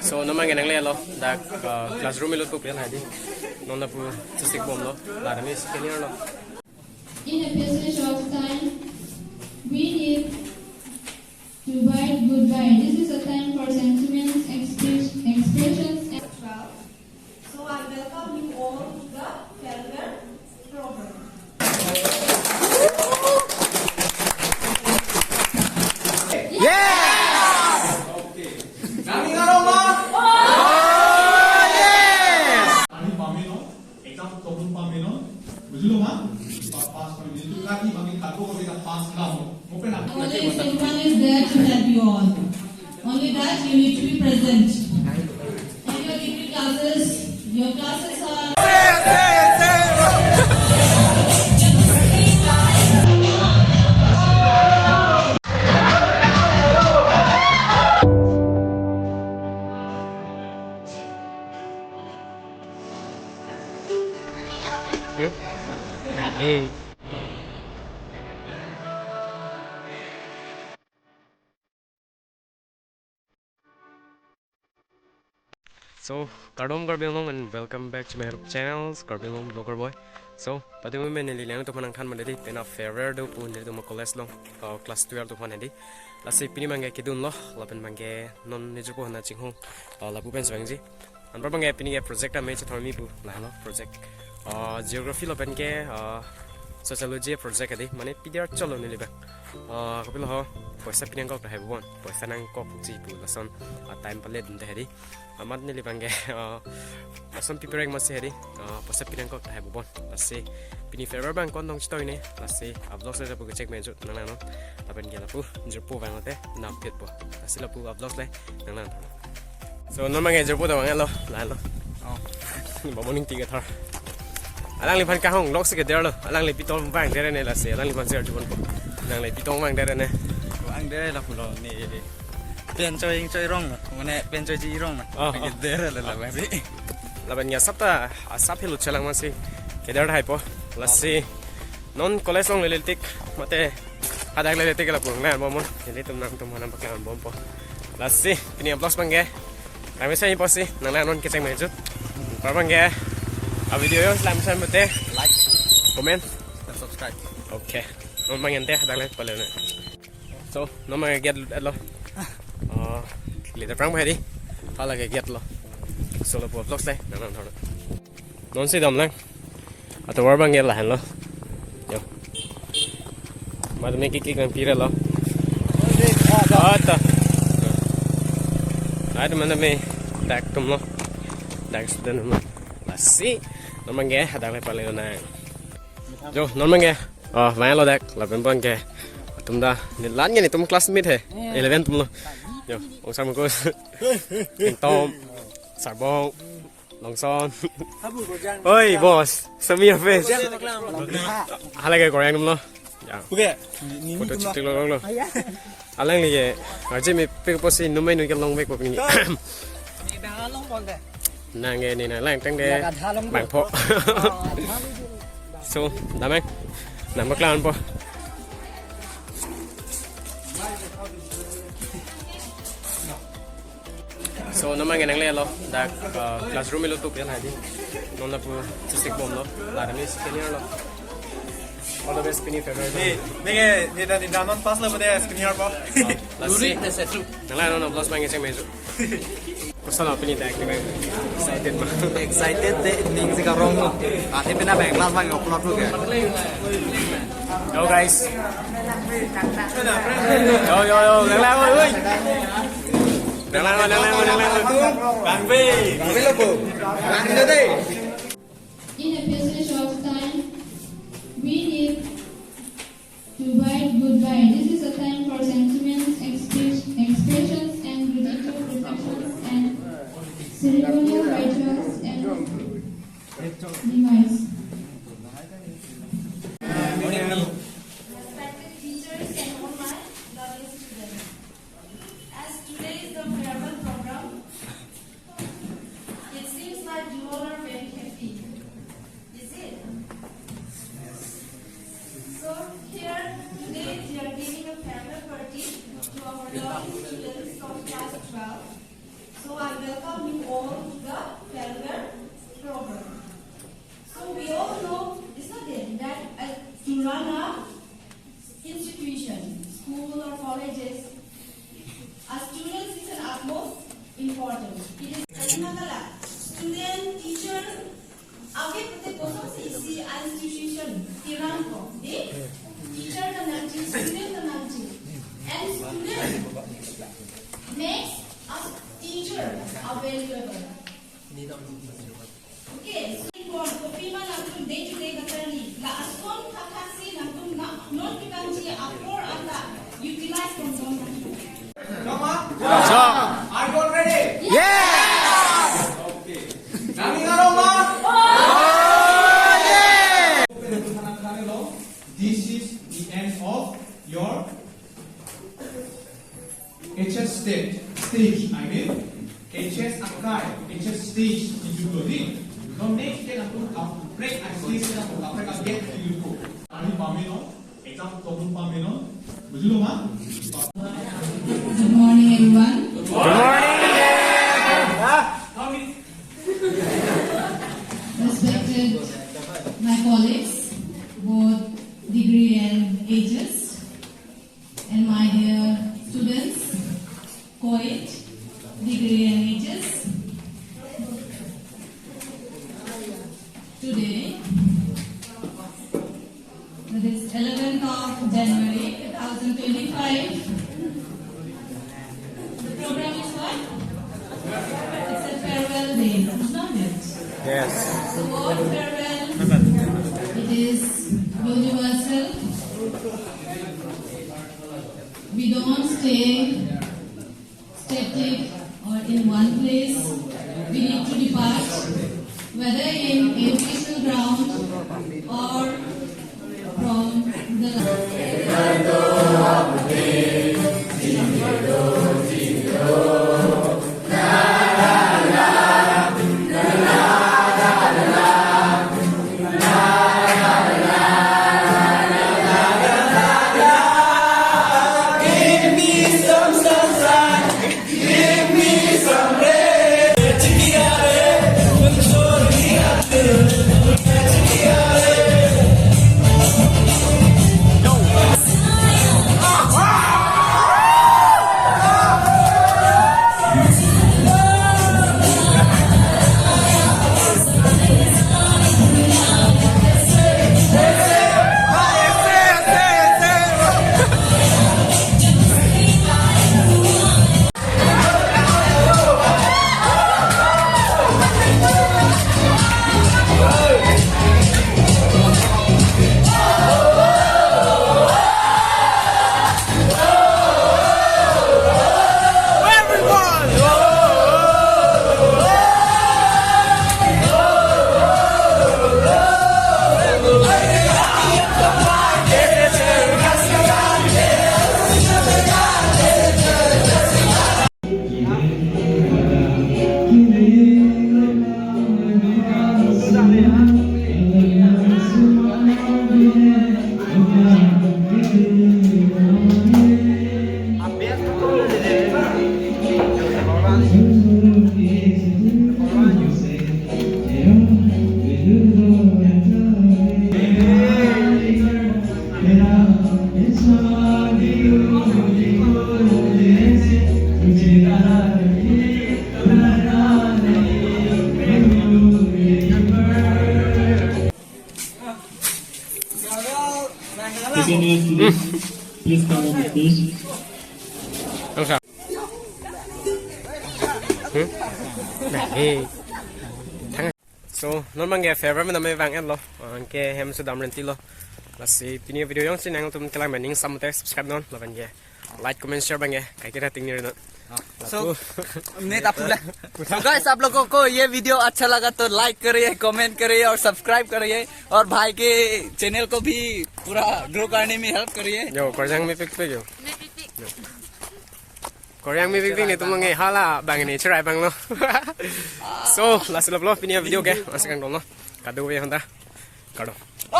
So naman ganang lelo dak classroom ilot po pian hadi non na po sisig bom lo la dami senior lo. In a passage of time, we need to write goodbye. This is a time for sentiments, expressions, and so I welcome you all to the farewell program. Only if anyone is there to help you all. Only that you need to be present. And your degree classes, your classes are. Hey. So, Kardom Garbilong and welcome back to my channel, Garbilong Vlogger Boy. So, pati mo may nililang ito manang kan manadi, pina fairer do po nito mo college long, class 12 to panadi. Lasi pini mangge kidun lo, lapen mangge non nijo po na chinghong, lapu pen swangji. Anpar mangge pini project ame cha thami bu la no project. Geography lo pen ke sociology project adi, mane PDR cholo niliba. Kapilo ho, poisa pini angkok tahe buon, poisa nang kok ji bu lason time palet nte hedi. Amat nili bangge lason pipereng masih hedi, poisa pini angkok tahe buon. Lasi pini favor bang kon dong chitoi ne, lasi upload se jabu check menju nang nang no, lapen ge lapu jerpo bang lote na update po. Lasi lapu upload le nang nang. So normal ge jerpo da bang lo, la lo. Bamoning tiga thar. Alang lipan kahong lok se ke der lo, alang li pitong bang der ne lasi, alang lipan se jubon po. Nang li pitong bang der ne. Ang der la pulo ni pen chơi rong mane pen chơi ji rong na der la bang si laban ya sapta asap hilu chalang masi ke der hai po lasi non college long leletik mate adak leletik la pung na momon ele tum hanam paklan bom po lasi pini vlogs bangge kami sai po si nang non ke chang mejut par bangge a video yo lam san mate like comment and subscribe. Okay non mangente adak le pale ne so non mang get lo lihat perang bahari, kalau kayak gitu loh, solo buat vlog deh, non sih dom lang, atau war bang lah lo, yo, macam ni kiki kan pira lo, ada mana me, dak tum lo, dak sudah lo, lasi, non bang ada apa paling nang, jo, non bang main lo dak, lapen bang tum dah, ni lan ni tum kelas mid he, 11 tum lo. Yo, ông sao mà cô Anh tôm, xả bông, lòng son. Ôi, boss, sao mi face? Hai lagi goreng dulu. Ya. Oke, Foto citik lo. Alang ni ở trên mi pick posi numai nu cái long vek begini. Nang ni na lang tang de bang po. So, damai. Nam baklan po. So naman ganang lelo dak classroom ilot po pian hadi non na po sisig bom lo la dami senior lo all the best pini favor ni non pas lah pada senior po. lasi nala no plus mangi chang mejo kusa na pini dak ni Excited deh ning si karong mo. Ate pina bang class bang upload mo ke. yo guys yo lang ơi Đang lang Bang B lo po. Bang ni deh. In a passage of time, we need to write goodbye. This is a time for sentiments, expressions, and gratitude, reflections, and ceremonial rituals and device. Respected teachers and all my lovely students. As today is the farewell program, it seems like you all are very happy. Is it? So here today we are giving a farewell party to our lovely students of class 12. So I welcome called the farewell program. So we all know, isn't it, that to run a institution, school or colleges, a student is an utmost important. It is student, teacher, आगे प्रत्येक कोसम से इसी institution तिरान को दे teacher का नाम चाहिए, student का नाम चाहिए, and student makes a teacher available. Okay, so kopi mana nanti day to day katanya, la ason kakasi nanti non kita nanti apor anda utilize konsum. Are you all ready? Yes! Okay. Nami Naroma? This is the end of your HS stage. I mean, HS Akai, HS stage itu tadi. Now next kita nak break stage kita nak break again itu. Ani pamino, exam problem pamino. Betul mah? Good morning, everyone. Good morning! Respected my colleagues, both degree and ages, and my dear students, co-ed, degree and ages. Today, that is 11th of January 2025. The program is what? It's a farewell day, isn't it? Yes. The word farewell, it is universal. We don't stay static or in one place. We need to depart, whether in educational ground or from the Please come on the stage. Okay. Này, thằng so non mang nghe favorite mình mới vang em lo, cái hem sudah berhenti lo. Lasi punya video yang sini yang tu mungkin lagi mending sama subscribe non, lawan ya, like, comment, share bang ya, kayak kita tinggal non. So net आप तो guys आप लोगों को ये video अच्छा लगा तो like करिए, कमेंट करिए और सब्सक्राइब करिए और भाई के चैनल को भी पूरा ग्रो करने में हेल्प करिए. Yo, korang mi pick yo. Korang mi pick ni tu mengenai hala bang ini cerai bang lo. So last lo punya video ke, masukkan dulu. Kado ya hendak, kado.